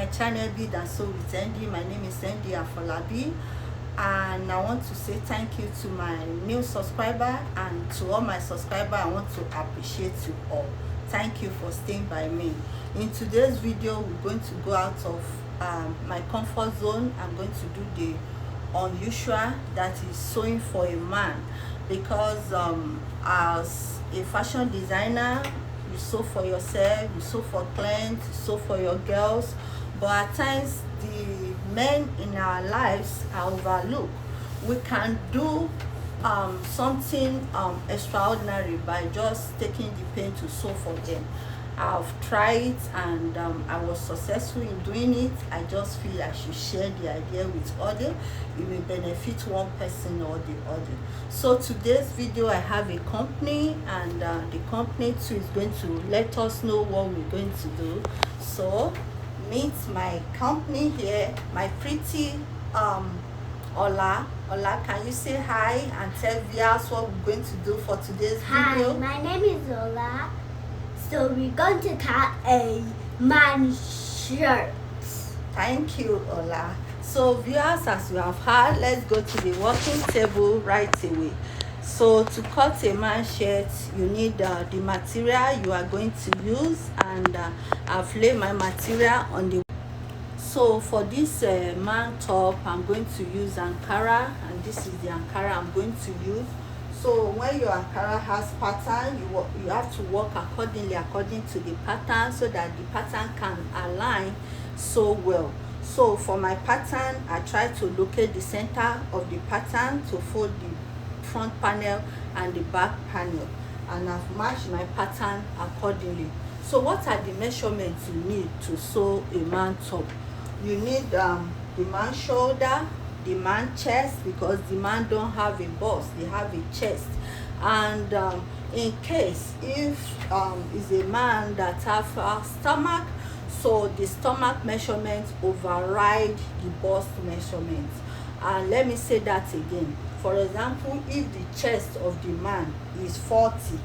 my channel Be That So with Andy. My name is Andy Afolabi, and I want to say thank you to my new subscriber, and to all my subscribers I want to appreciate you all. Thank you for staying by me. In today's video, we're going to go out of my comfort zone. I'm going to do the unusual, that is sewing for a man, because as a fashion designer, you sew for yourself, you sew for clients, you sew for your girls, but at times the men in our lives are overlooked. We can do something extraordinary by just taking the pain to sew for them. I've tried it, and I was successful in doing it. I just feel I should share the idea with others. It will benefit one person or the other. So today's video, I have a company, and the company too is going to let us know what we're going to do. So meet my company here, my pretty Ola. Ola, can you say hi and tell viewers what we're going to do for today's video? Hi, my name is Ola. So we're going to cut a man's shirt. Thank you, Ola. So viewers, as you have heard, let's go to the working table right away. So to cut a man's shirt, you need the material you are going to use, and I've laid my material on the. So for this man top, I'm going to use Ankara, and this is the Ankara I'm going to use. So when your Ankara has pattern, you have to work accordingly according to the pattern, so that the pattern can align so well. So for my pattern, I try to locate the center of the pattern to fold the front panel and the back panel, and I've matched my pattern accordingly. So what are the measurements you need to sew a man top? You need the man shoulder, the man chest, because the man don't have a bust, they have a chest. And in case if is a man that have a stomach, so the stomach measurements override the bust measurements. And let me say that again. For example, if the chest of the man is 40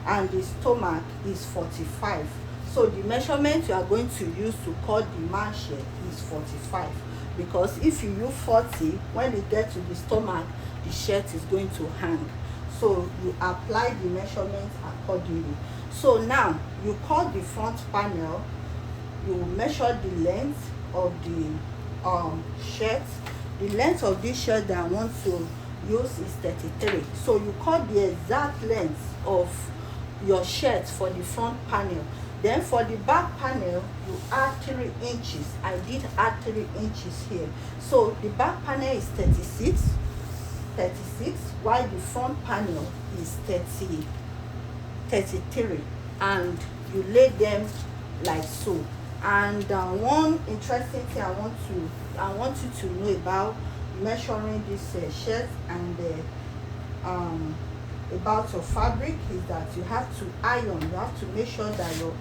and the stomach is 45, so the measurement you are going to use to cut the man shirt is 45. Because if you use 40, when you get to the stomach, the shirt is going to hang. So you apply the measurements accordingly. So now you cut the front panel, you measure the length of the shirt. The length of this shirt that I want to use is 33. So you cut the exact length of your shirt for the front panel. Then for the back panel, you add 3 inches. I did add 3 inches here. So the back panel is 36, while the front panel is 33. And you lay them like so. And one interesting thing I want you to know about measuring this shirt and about your fabric is that you have to iron. You have to make sure that your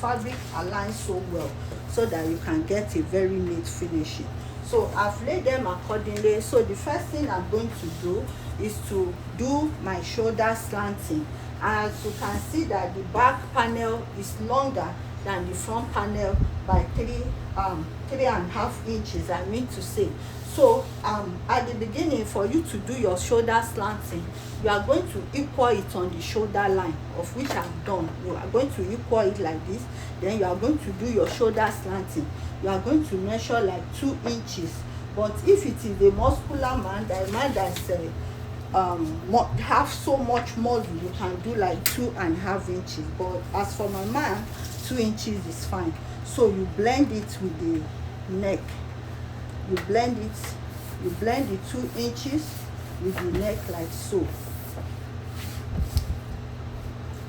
fabric aligns so well, so that you can get a very neat finishing. So I've laid them accordingly. So the first thing I'm going to do is to do my shoulder slanting. As you can see that the back panel is longer than the front panel by 3.5 inches, I mean to say. So at the beginning, for you to do your shoulder slanting, you are going to equal it on the shoulder line, of which I've done. You are going to equal it like this. Then you are going to do your shoulder slanting. You are going to measure like 2 inches. But if it is a muscular man, the man that's have so much muscle, you can do like 2.5 inches. But as for my man, 2 inches is fine. So you blend it with the neck. You blend the 2 inches with the neck like so.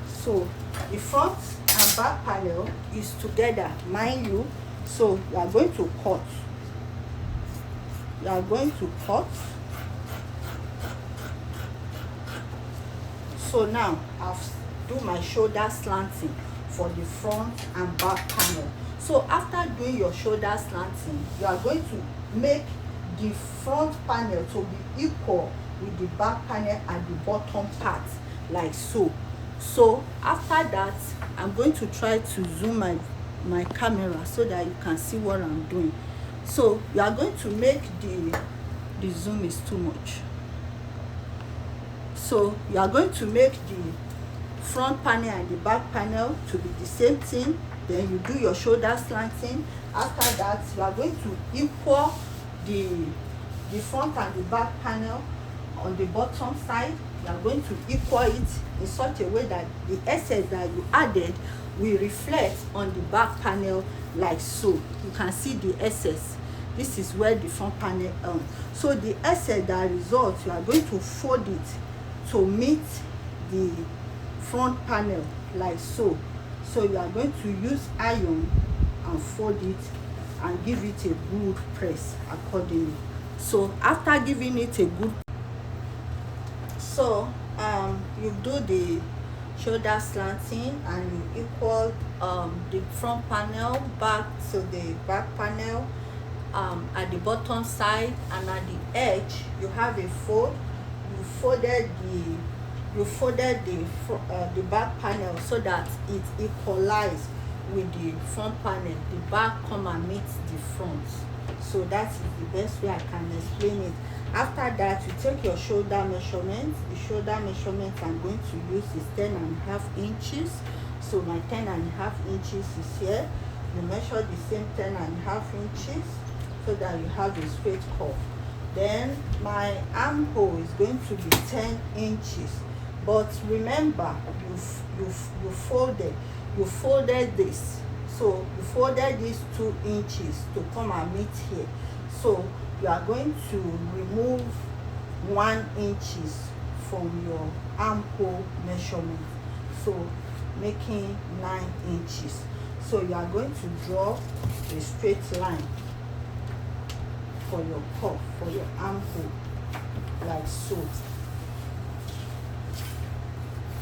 So the front and back panel is together, mind you. So you are going to cut. You are going to cut. So now I've do my shoulder slanting for the front and back panel. So after doing your shoulder slanting, you are going to make the front panel to be equal with the back panel at the bottom part, like so. So after that, I'm going to try to zoom my my camera so that you can see what I'm doing. So you are going to make the zoom is too much. So you are going to make the front panel and the back panel to be the same thing. Then you do your shoulder slanting. After that, you are going to equal the front and the back panel on the bottom side. You are going to equal it in such a way that the excess that you added will reflect on the back panel, like so. You can see the excess. This is where the front panel ends. So the excess that results, you are going to fold it to meet the front panel, like so. So you are going to use iron and fold it and give it a good press accordingly. So after giving it a good, so you do the shoulder slanting and you equal the front panel back to the back panel at the bottom side, and at the edge you have a fold. You folded the back panel so that it equalizes with the front panel. The back come and meet the front. So that is the best way I can explain it. After that, you take your shoulder measurement. The shoulder measurement I'm going to use is 10.5 inches. So my 10.5 inches is here. You measure the same 10.5 inches so that you have a straight curve. Then my armhole is going to be 10 inches. But remember, you folded this. So you folded these 2 inches to come and meet here. So you are going to remove 1 inches from your armhole measurement, so making 9 inches. So you are going to draw a straight line for your cuff, for your armhole, like so.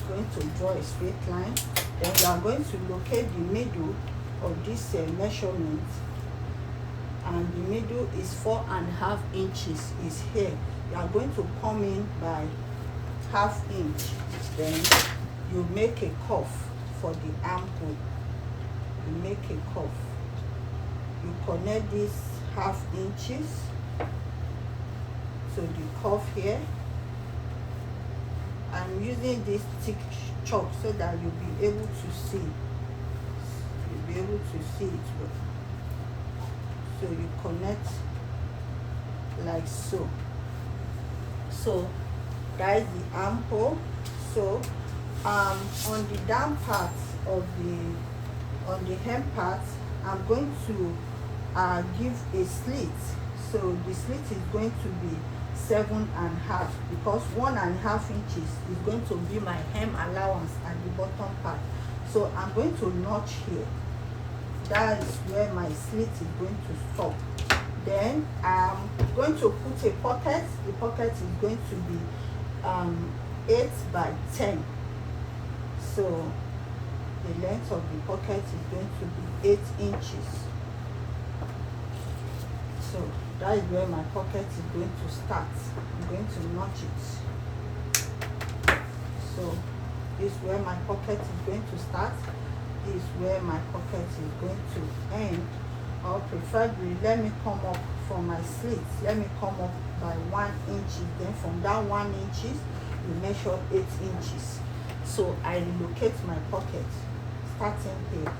Going to draw a straight line. Then you are going to locate the middle of this measurement, and the middle is 4.5 inches is here. You are going to come in by 1/2 inch. Then you make a cuff for the armhole. You make a cuff. You connect these 1/2 inches to the cuff here. I'm using this thick chalk so that you'll be able to see. You'll be able to see it well. So you connect like so. So that is the armhole. So on the down part of on the hem part, I'm going to give a slit. So the slit is going to be 7.5, because 1.5 inches is going to be my hem allowance at the bottom part. So I'm going to notch here. That is where my slit is going to stop. Then I'm going to put a pocket. The pocket is going to be 8 by 10. So the length of the pocket is going to be 8 inches. So that is where my pocket is going to start. I'm going to notch it. So this is where my pocket is going to start. This is where my pocket is going to end. Or preferably, let me come up from my slit. Let me come up by 1 inch. Then from that 1 inches, you measure 8 inches. So I relocate my pocket, starting here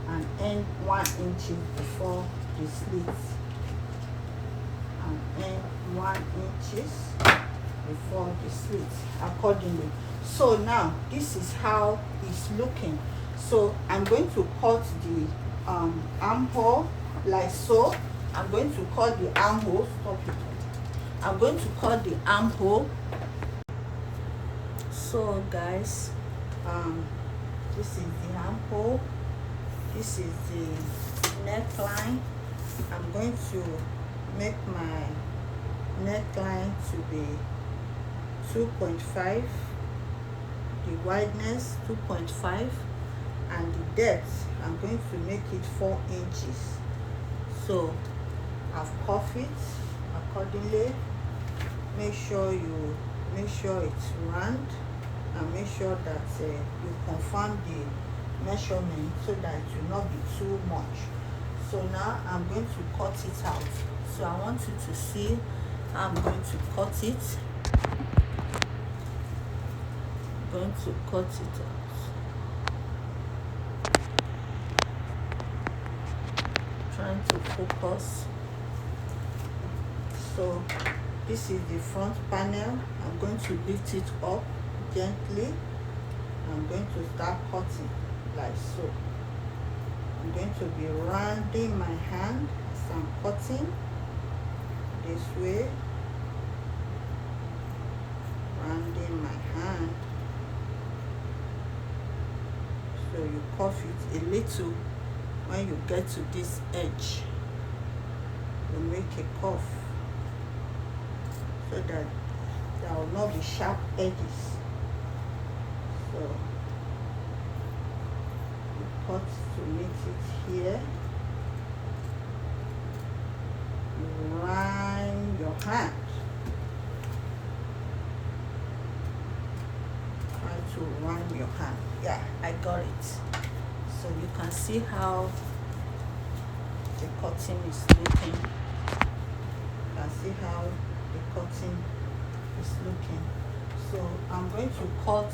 and end 1 inch before the slit, and end 1 inches before the slit accordingly. So now this is how it's looking. So I'm going to cut the armhole like so. I'm going to cut the armhole. Stop it. I'm going to cut the armhole. So guys, this is the armhole. This is the neckline. I'm going to make my neckline to be 2.5, the wideness 2.5, and the depth I'm going to make it 4 inches. So I've cuffed it accordingly. Make sure it's round, and make sure that you confirm measurement so that it will not be too much. So now I'm going to cut it out. So I want you to see how I'm going to cut it. I'm going to cut it out. Trying to focus. So this is the front panel. I'm going to lift it up gently. I'm going to start cutting like so. I'm going to be rounding my hand as I'm cutting this way. Rounding my hand. So you curve it a little. When you get to this edge, you make a curve so that there will not be sharp edges. So you cut to meet it here. You round your hand. Try to round your hand. Yeah, I got it. So you can see how the cutting is looking. You can see how the cutting is looking. So I'm going to cut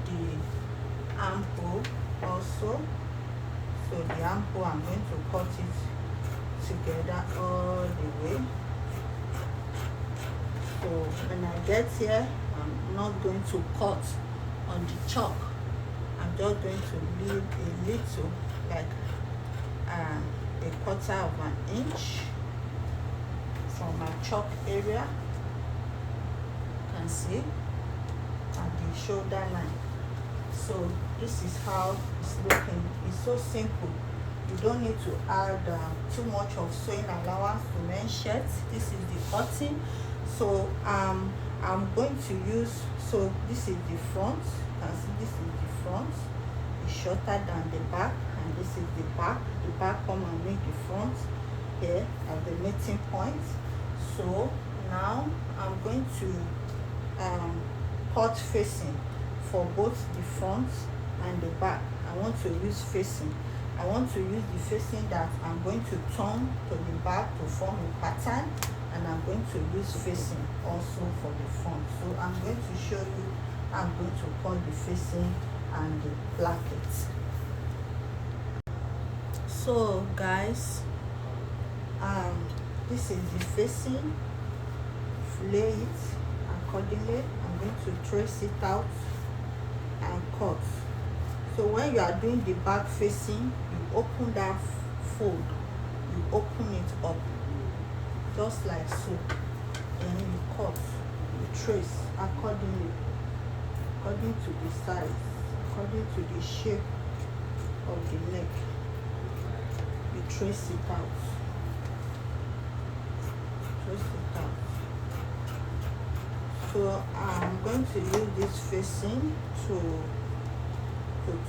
the armhole also. So the armhole, I'm going to cut it together all the way. So when I get here, I'm not going to cut on the chalk. I'm just going to leave a little, like a quarter of an inch from my chalk area. You can see at the shoulder line. So this is how it's looking. It's so simple. You don't need to add too much of sewing allowance to men's shirts. This is the cutting. So I'm going to use, so this is the front. You can see this is the front. It's shorter than the back, and this is the back. The back come and make the front here at the meeting point. So now I'm going to cut facing for both the front and the back. I want to use facing. I want to use the facing that I'm going to turn to the back to form a pattern, and I'm going to use facing also for the front. So I'm going to show you how I'm going to cut the facing and the plackets. So guys, this is the facing. Lay it accordingly. I'm going to trace it out and cut. So when you are doing the back facing, you open that fold, you open it up just like so, then you cut, you trace accordingly, according to the size, according to the shape of the neck. You trace it out, trace it out. So I'm going to use this facing to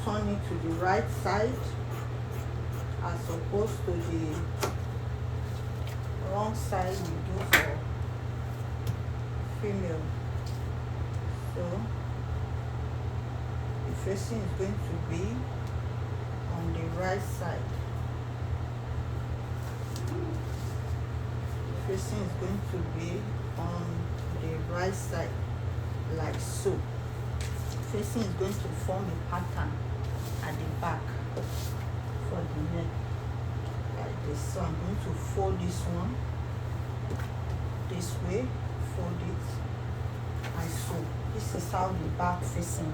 turn it to the right side as opposed to the wrong side we do for female. So the facing is going to be on the right side. The facing is going to be on the right side like so. Facing is going to form a pattern at the back for the neck like this. So I'm going to fold this one this way, fold it, and so this is how the back facing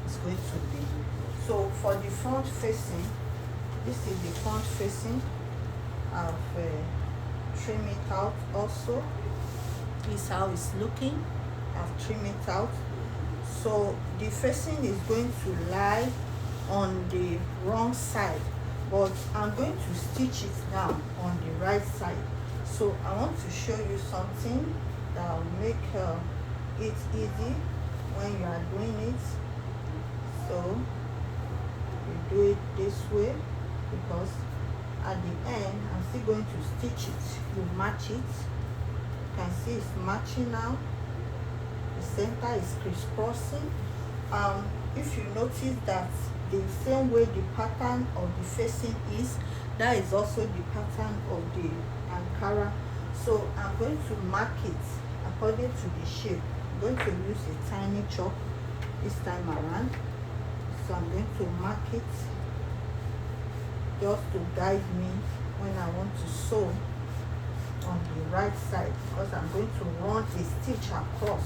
is going to be. So for the front facing, this is the front facing. I've trimmed it out also. This is how it's looking. I've trimmed it out. So the facing is going to lie on the wrong side, but I'm going to stitch it now on the right side. So I want to show you something that will make it easy when you are doing it. So you do it this way, because at the end I'm still going to stitch it. You match it. You can see it's matching now. The center is crisscrossing. If you notice that the same way the pattern of the facing is, that is also the pattern of the Ankara. So I'm going to mark it according to the shape. I'm going to use a tiny chalk this time around. So I'm going to mark it just to guide me when I want to sew on the right side, because I'm going to run a stitch across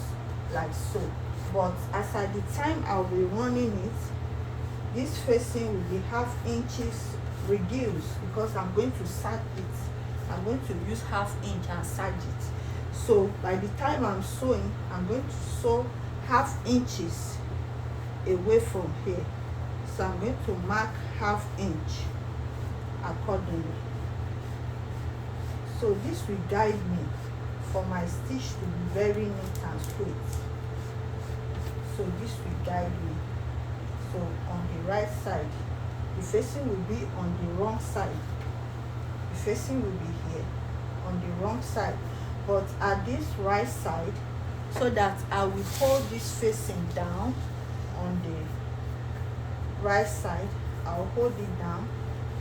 like so. But as at the time I'll be running it, this facing will be half inches reduced, because I'm going to serge it. I'm going to use half inch and serge it. So by the time I'm sewing, I'm going to sew half inches away from here. So I'm going to mark half inch accordingly. So this will guide me for my stitch to be very neat and straight. So this will guide me. So on the right side, the facing will be on the wrong side. The facing will be here on the wrong side, but at this right side, so that I will hold this facing down on the right side. I'll hold it down.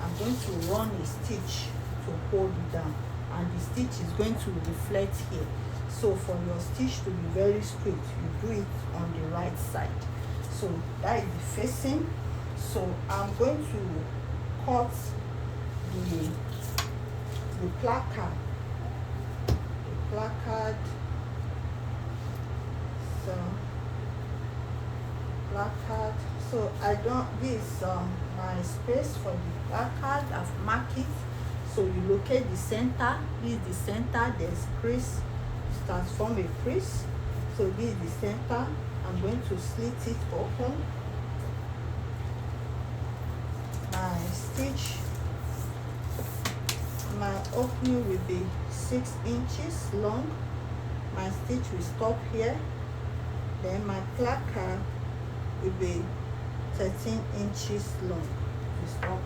I'm going to run a stitch to hold it down, and the stitch is going to reflect here. So for your stitch to be very straight, you do it on the right side. So that is the facing. So I'm going to cut the placard. The placard. So placard. So I don't, this my space for the placard. I've marked it. So you locate the center. This is the center. There's crease. Transform a crease. So this is the center. I'm going to slit it open. My stitch, my opening will be 6 inches long. My stitch will stop here. Then my placard will be 13 inches long. To stop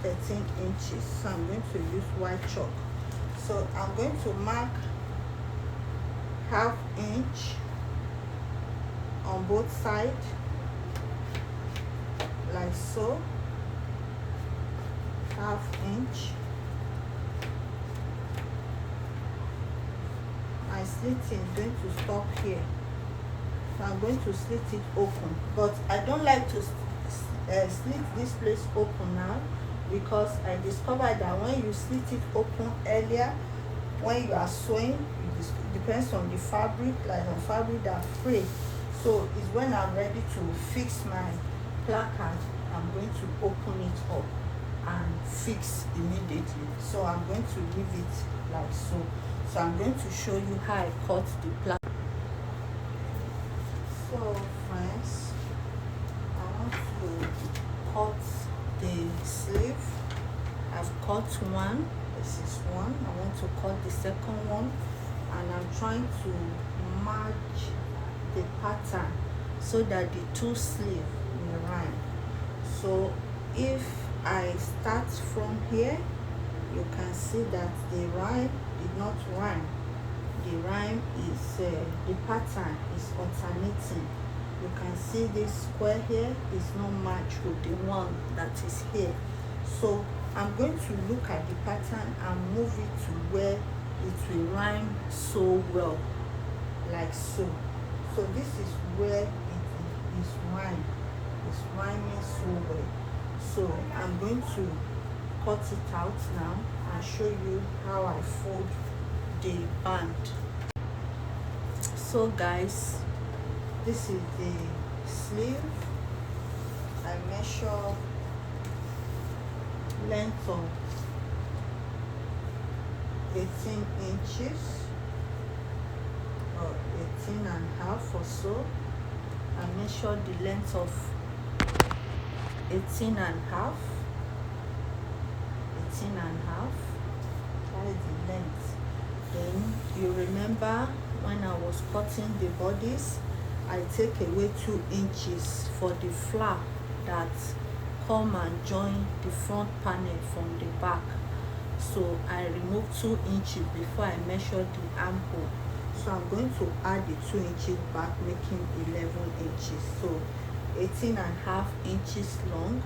here. 13 inches. So I'm going to use white chalk. So I'm going to mark half inch on both sides, like so. Half inch. My slitting is going to stop here. So I'm going to slit it open, but I don't like to slit this place open now, because I discovered that when you slit it open earlier, when you are sewing, it depends on the fabric, like on fabric that free. So it's when I'm ready to fix my placard, I'm going to open it up and fix immediately. So I'm going to leave it like so. So I'm going to show you how I cut the placard. So friends, I want to cut the sleeve. I've cut one. This is one. I want to cut the second one, and I'm trying to match the pattern so that the two sleeves will rhyme. So if I start from here, you can see that the rhyme did not rhyme. The rhyme is the pattern is alternating. You can see this square here is not matched with the one that is here. So I'm going to look at the pattern and move it to where it will rhyme so well, like so. So this is where it is rhyme. It's rhyming so well. So I'm going to cut it out now and show you how I fold the band. So guys, this is the sleeve. I measure length of 18 inches or 18 and a half or so. I measure the length of 18 and a half. 18 and a half. That is the length. Then you remember when I was cutting the bodies, I take away 2 inches for the flap that come and join the front panel from the back. So I remove 2 inches before I measure the armhole. So I'm going to add the 2 inches back, making 11 inches. So 18.5 inches long,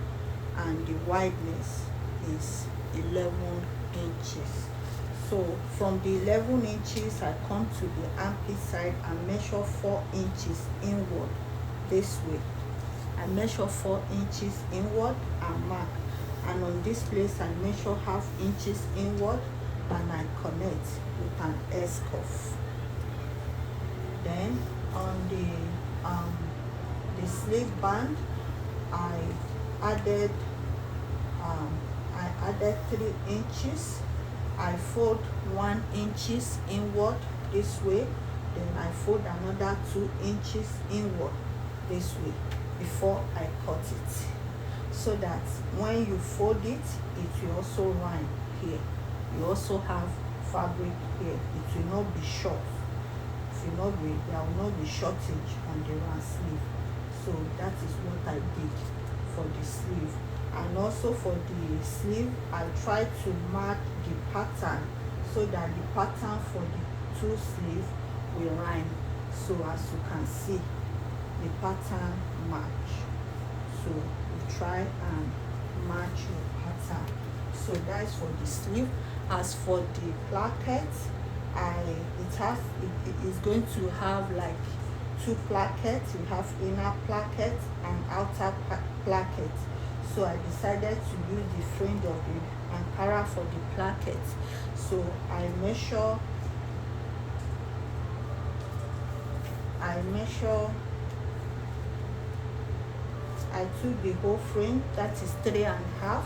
and the wideness is 11 inches. So from the 11 inches, I come to the armpit side and measure 4 inches inward this way. I measure 4 inches inward and mark, and on this place I measure half inches inward and I connect with an S cuff. Then on the sleeve band, I added 3 inches. I fold 1 inches inward this way, then I fold another 2 inches inward this way before I cut it, so that when you fold it, it will also rhyme here. You also have fabric here. It will not be short. There will not be shortage on the round sleeve. So that is what I did for the sleeve. And also for the sleeve, I try to mark the pattern so that the pattern for the 2 sleeves will rhyme. So as you can see, the pattern match. So you try and match your pattern. So that is for the sleeve. As for the placket, it is going to have like 2 plackets. You have inner placket and outer placket. So I decided to use the fringe of the Ankara for the placket. So I took the whole frame, that is 3.5.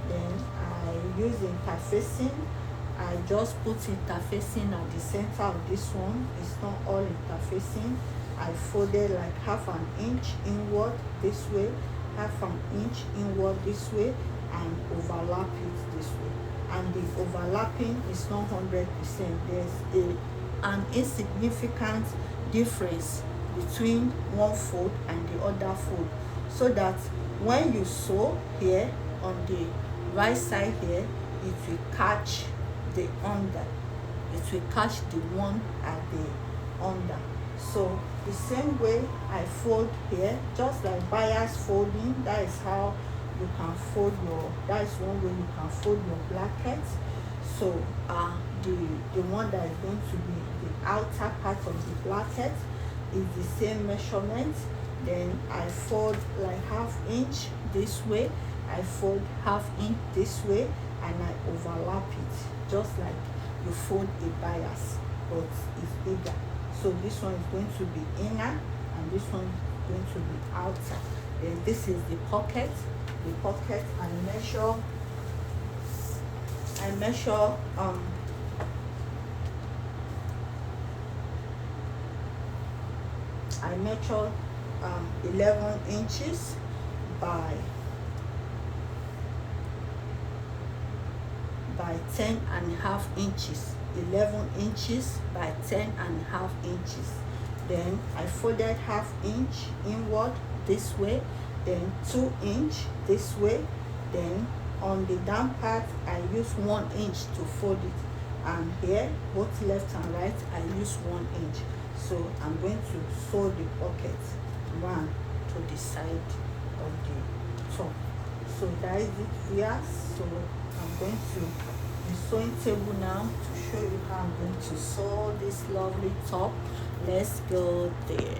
Then I use interfacing. I just put interfacing at the center of this one. It's not all interfacing. I folded like half an inch inward this way, half an inch inward this way, and overlap it this way. And the overlapping is not 100%. There's an insignificant difference between one fold and the other fold, so that when you sew here on the right side here, it will catch the under. It will catch the one at the under. So the same way I fold here, just like bias folding, that is how you can fold that is one way you can fold your blanket. So the one that is going to be the outer part of the blanket is the same measurement. Then I fold like half inch this way, I fold half inch this way, and I overlap it just like you fold a bias, but it's bigger. So this one is going to be inner and this one is going to be outer. Then this is the pocket. The pocket, I measure 11 inches by 10.5 inches. 11 inches by 10.5 inches. Then I folded half inch inward this way, then 2 inch this way. Then on the down part, I use 1 inch to fold it, and here both left and right I use 1 inch. So I'm going to sew the pocket round to the side of the top. So that is it here. So I'm going to the sewing table now to show you how I'm going to sew this lovely top. Let's go there.